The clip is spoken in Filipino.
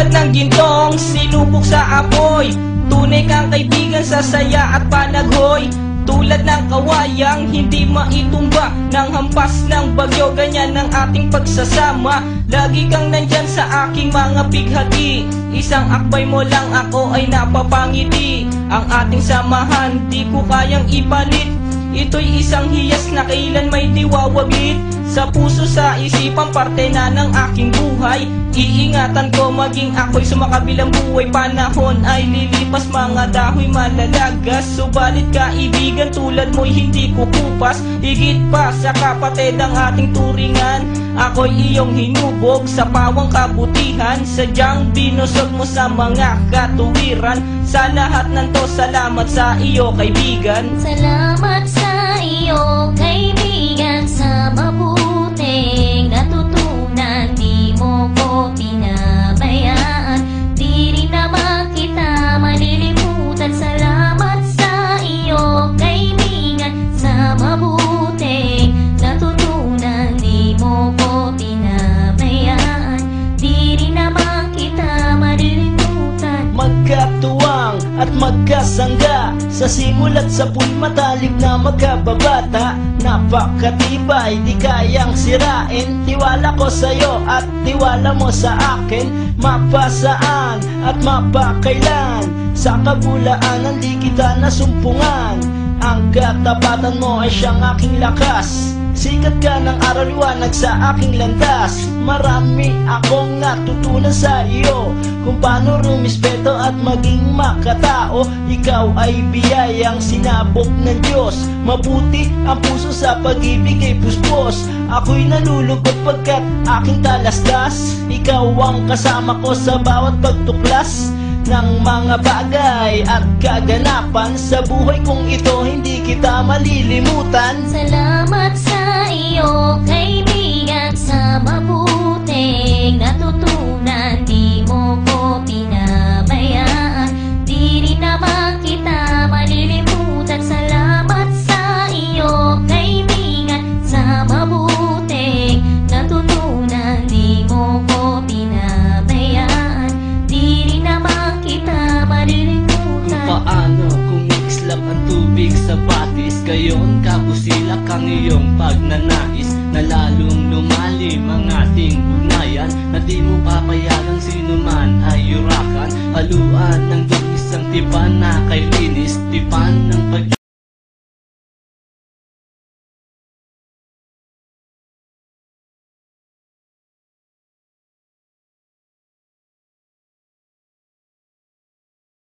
Tulad ng gintong sinubok sa apoy, tunay kang kaibigan sa saya at panaghoy. Tulad ng kawayang hindi maitumba ng hampas ng bagyo, ganyan ang ating pagsasama. Lagi kang nandyan sa aking mga bighati, isang akbay mo lang ako ay napapangiti. Ang ating samahan di ko kayang ipalit, ito'y isang hiyas na kailan may diwawaglit. Sa puso, sa isipan, parte na ng aking buhay. Iingatan ko maging ako'y sumakabilang buhay. Panahon ay lilipas, mga dahoy malalagas, subalit kaibigan tulad mo'y hindi kukupas. Higit pa sa kapatid ang ating turingan, ako'y iyong hinubog sa pawang kabutihan. Sadyang binusog mo sa mga katuwiran. Sa lahat ng to, salamat sa iyo kaibigan. Salamat sa iyo kaibigan, sa mabuting natutunan. Di mo ko pinabayaan, di rin naman kita malilimutan. Salamat sa iyo kaibigan, sa mabuting natutunan. Di mo ko pinabayaan, di rin naman kita malilimutan. Magkatuwang at magkasangga, sa simulat sa matalik na magkababata. Napakatibay, di kayang sirain. Tiwala ko sa'yo at tiwala mo sa akin. Mapasaan at mapakailan, sa kabulaanan di kita nasumpungan. Ang katapatan mo ay siyang aking lakas. Sikat ka ng araw, liwanag sa aking landas. Marami akong natutunan sa iyo, kung paano rumispeto at maging makatao. Ikaw ay biyayang sinabot ng Diyos. Mabuti ang puso sa pag-ibig ay puspos. Ako'y nalulugod pagkat aking talastas. Ikaw ang kasama ko sa bawat pagtuklas ng mga bagay at kaganapan. Sa buhay kong ito hindi kita malilimutan. Salamat sa iyo kaibigan, sa mabuting natutunan. Di mo ko pinabayaan, di rin naman kita malilimutan. Salamat sa iyo kaibigan, sa mabuting natutunan. Di mo ko pinabayaan, di rin naman kita malilimutan. Paano kung islap ang tubig sa batis, gayon kabusilak ang iyong pagnanais, na lalong lumalim ang ating ugnayan, na di mo papayagang sino man ay yurakan. Haluan ng isang tipan na kay linis, tipan ng pag